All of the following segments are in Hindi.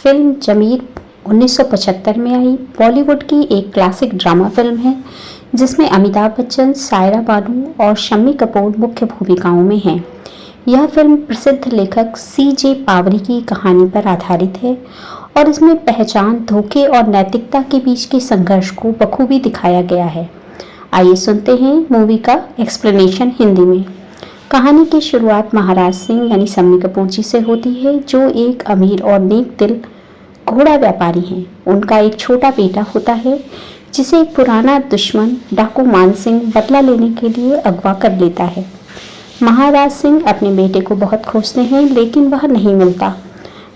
फिल्म जमीर 1975 में आई बॉलीवुड की एक क्लासिक ड्रामा फिल्म है जिसमें अमिताभ बच्चन, सायरा बानू और शम्मी कपूर मुख्य भूमिकाओं में हैं। यह फिल्म प्रसिद्ध लेखक C.J. पावरी की कहानी पर आधारित है और इसमें पहचान, धोखे और नैतिकता के बीच के संघर्ष को बखूबी दिखाया गया है। आइए सुनते हैं मूवी का एक्सप्लेनेशन हिंदी में। कहानी की शुरुआत महाराज सिंह यानी शम्मी कपूर जी से होती है, जो एक अमीर और नेक दिल घोड़ा व्यापारी हैं। उनका एक छोटा बेटा होता है जिसे एक पुराना दुश्मन डाकू मान सिंह बदला लेने के लिए अगवा कर लेता है। महाराज सिंह अपने बेटे को बहुत खोजते हैं लेकिन वह नहीं मिलता।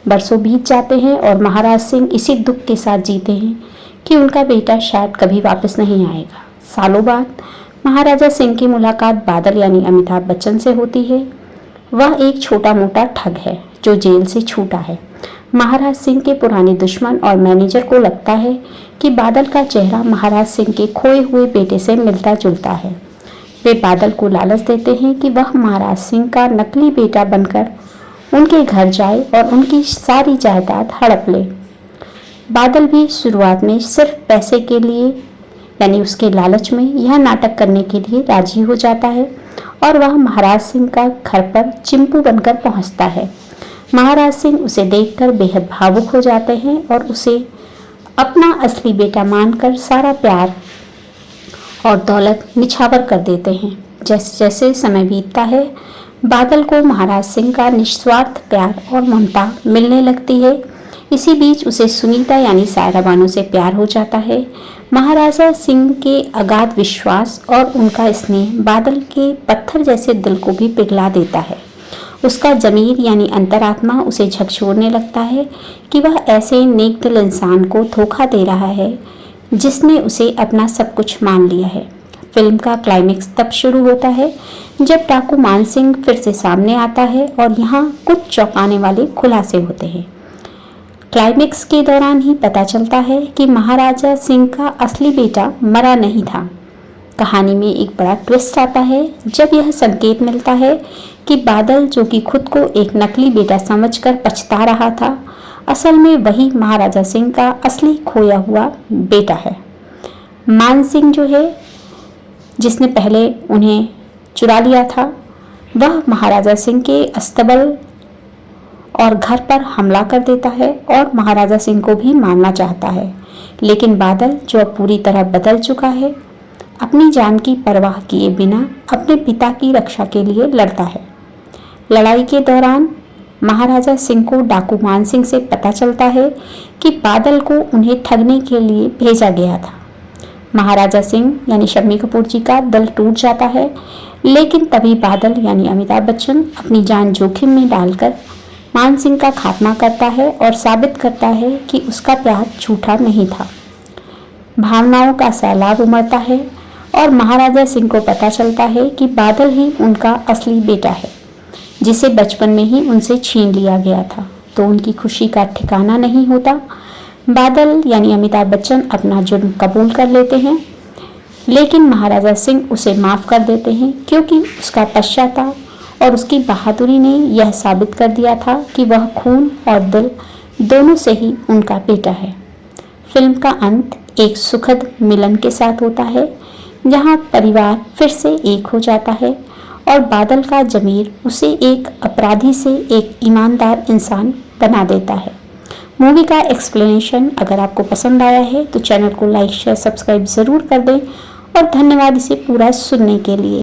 बरसों बीत जाते हैं और महाराज सिंह इसी दुख के साथ जीते हैं कि उनका बेटा शायद कभी वापस नहीं आएगा। सालों बाद महाराजा सिंह की मुलाकात बादल यानी अमिताभ बच्चन से होती है। वह एक छोटा मोटा ठग है जो जेल से छूटा है। महाराज सिंह के पुराने दुश्मन और मैनेजर को लगता है कि बादल का चेहरा महाराज सिंह के खोए हुए बेटे से मिलता जुलता है। वे बादल को लालच देते हैं कि वह महाराज सिंह का नकली बेटा बनकर उनके घर जाए और उनकी सारी जायदाद हड़प ले। बादल भी शुरुआत में सिर्फ पैसे के लिए यानी उसके लालच में यह नाटक करने के लिए राजी हो जाता है और वह महाराज सिंह का घर पर चिंपू बनकर पहुंचता है। महाराज सिंह उसे देखकर बेहद भावुक हो जाते हैं और उसे अपना असली बेटा मानकर सारा प्यार और दौलत निछावर कर देते हैं। जैसे जैसे समय बीतता है, बादल को महाराज सिंह का निस्वार्थ प्यार और ममता मिलने लगती है। इसी बीच उसे सुनीता यानी सायरा बानू से प्यार हो जाता है। महाराजा सिंह के अगाध विश्वास और उनका स्नेह बादल के पत्थर जैसे दिल को भी पिघला देता है। उसका ज़मीर यानी अंतरात्मा उसे झकझोरने लगता है कि वह ऐसे नेक दिल इंसान को धोखा दे रहा है जिसने उसे अपना सब कुछ मान लिया है। फिल्म का क्लाइमेक्स तब शुरू होता है जब डाकू मान सिंह फिर से सामने आता है और यहाँ कुछ चौंकाने वाले खुलासे होते हैं। क्लाइमेक्स के दौरान ही पता चलता है कि महाराजा सिंह का असली बेटा मरा नहीं था। कहानी में एक बड़ा ट्विस्ट आता है जब यह संकेत मिलता है कि बादल, जो कि खुद को एक नकली बेटा समझकर पछता रहा था, असल में वही महाराजा सिंह का असली खोया हुआ बेटा है। मान सिंह जो है, जिसने पहले उन्हें चुरा लिया था, वह महाराजा सिंह के अस्तबल और घर पर हमला कर देता है और महाराजा सिंह को भी मारना चाहता है। लेकिन बादल, जो अब पूरी तरह बदल चुका है, अपनी जान की परवाह किए बिना अपने पिता की रक्षा के लिए लड़ता है। लड़ाई के दौरान महाराजा सिंह को डाकू मान सिंह से पता चलता है कि बादल को उन्हें ठगने के लिए भेजा गया था। महाराजा सिंह यानी शम्मी कपूर जी का दिल टूट जाता है, लेकिन तभी बादल यानी अमिताभ बच्चन अपनी जान जोखिम में डालकर मान सिंह का खात्मा करता है और साबित करता है कि उसका प्यार झूठा नहीं था। भावनाओं का सैलाब उमड़ता है और महाराजा सिंह को पता चलता है कि बादल ही उनका असली बेटा है, जिसे बचपन में ही उनसे छीन लिया गया था। तो उनकी खुशी का ठिकाना नहीं होता। बादल यानी अमिताभ बच्चन अपना जुर्म कबूल कर लेते हैं, लेकिन महाराजा सिंह उसे माफ़ कर देते हैं क्योंकि उसका पश्चाताप और उसकी बहादुरी ने यह साबित कर दिया था कि वह खून और दिल दोनों से ही उनका बेटा है। फिल्म का अंत एक सुखद मिलन के साथ होता है, जहां परिवार फिर से एक हो जाता है और बादल का ज़मीर उसे एक अपराधी से एक ईमानदार इंसान बना देता है। मूवी का एक्सप्लेनेशन अगर आपको पसंद आया है तो चैनल को लाइक, शेयर, सब्सक्राइब ज़रूर कर दें और धन्यवाद इसे पूरा सुनने के लिए।